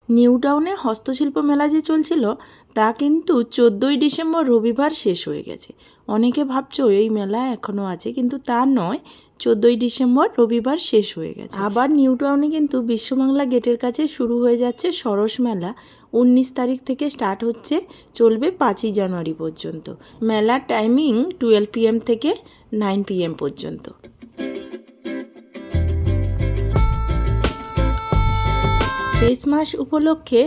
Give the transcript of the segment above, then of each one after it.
New টাউনে হস্তশিল্প মেলা যে চলছিল তা কিন্তু 14ই ডিসেম্বর রবিবার শেষ হয়ে গেছে। অনেকে ভাবছো এই মেলা এখনও আছে, কিন্তু তা নয়, 14ই ডিসেম্বর রবিবার শেষ হয়ে গেছে। আবার নিউ টাউনে কিন্তু বিশ্ববাংলা গেটের কাছে শুরু হয়ে যাচ্ছে সরস মেলা। 19 তারিখ থেকে স্টার্ট হচ্ছে, চলবে 5ই জানুয়ারি পর্যন্ত। মেলার টাইমিং 12 PM থেকে 9 PM পর্যন্ত। ক্রিসমাস উপলক্ষে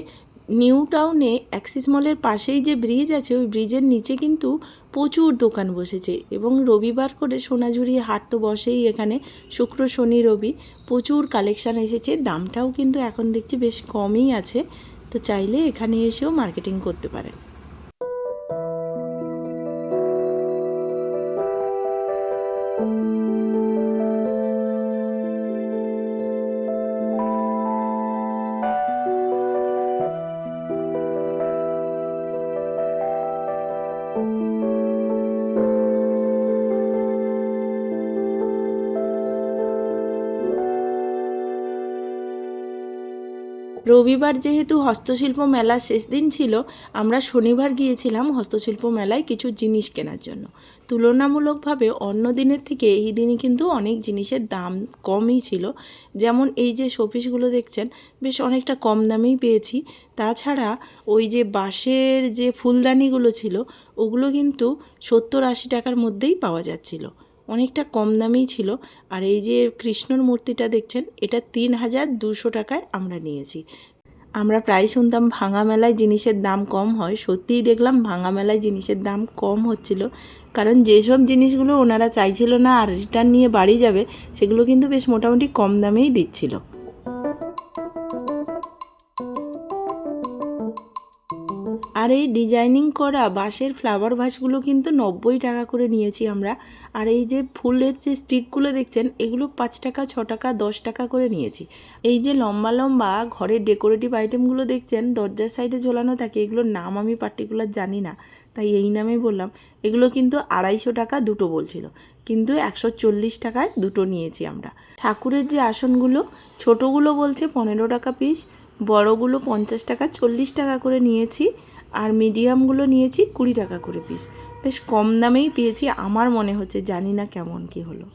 নিউ টাউনে অ্যাক্সিস মলের পাশেই যে ব্রিজ আছে, ওই ব্রিজের নিচে কিন্তু প্রচুর দোকান বসেছে এবং রবিবার করে সোনাঝুরি হাট তো বসেই এখানে, শুক্র শনি রবি প্রচুর কালেকশান এসেছে। দামটাও কিন্তু এখন দেখছি বেশ কমই আছে, তো চাইলে এখানে এসেও মার্কেটিং করতে পারেন। রবিবার যেহেতু হস্তশিল্প মেলার শেষ দিন ছিল, আমরা শনিবার গিয়েছিলাম হস্তশিল্প মেলায় কিছু জিনিস কেনার জন্য। তুলনামূলকভাবে অন্য দিনের থেকে এই দিনে কিন্তু অনেক জিনিসের দাম কমই ছিল। যেমন এই যে শোপিসগুলো দেখছেন, বেশ অনেকটা কম দামেই পেয়েছি। তাছাড়া ওই যে বাঁশের যে ফুলদানিগুলো ছিল, ওগুলো কিন্তু 70-80 টাকার মধ্যেই পাওয়া যাচ্ছিল, অনেকটা কম দামেই ছিল। আর এই যে কৃষ্ণর মূর্তিটা দেখছেন, এটা 3200 টাকায় আমরা নিয়েছি। আমরা প্রায় শুনতাম ভাঙা মেলায় জিনিসের দাম কম হয়, সত্যিই দেখলাম ভাঙা মেলায় জিনিসের দাম কম হচ্ছিল, কারণ যেসব জিনিসগুলো ওনারা চাইছিল না আর রিটার্ন নিয়ে বাড়ি যাবে, সেগুলো কিন্তু বেশ মোটামুটি কম দামেই দিচ্ছিল। আর এই ডিজাইনিং করা বাঁশের ফ্লাওয়ার ভাসগুলো কিন্তু 90 টাকা করে নিয়েছি আমরা। আর এই যে ফুলের যে স্টিকগুলো দেখছেন, এগুলো 5 টাকা, 6 টাকা, 10 টাকা করে নিয়েছি। এই যে লম্বা লম্বা ঘরের ডেকোরেটিভ আইটেমগুলো দেখছেন দরজার সাইডে ঝোলানো থাকে, এগুলোর নাম আমি পার্টিকুলার জানি না, তাই এই নামেই বললাম। এগুলো কিন্তু 250 টাকা দুটো বলছিল, কিন্তু 140 টাকায় দুটো নিয়েছি আমরা। ঠাকুরের যে আসনগুলো, ছোটোগুলো বলছে 15 টাকা পিস, বড়গুলো 50 টাকা, 40 টাকা করে নিয়েছি। আর মিডিয়ামগুলো নিয়েছি 20 টাকা করে পিস। বেশ কম দামেই পেয়েছি আমার মনে হচ্ছে, জানি না কেমন কি হলো।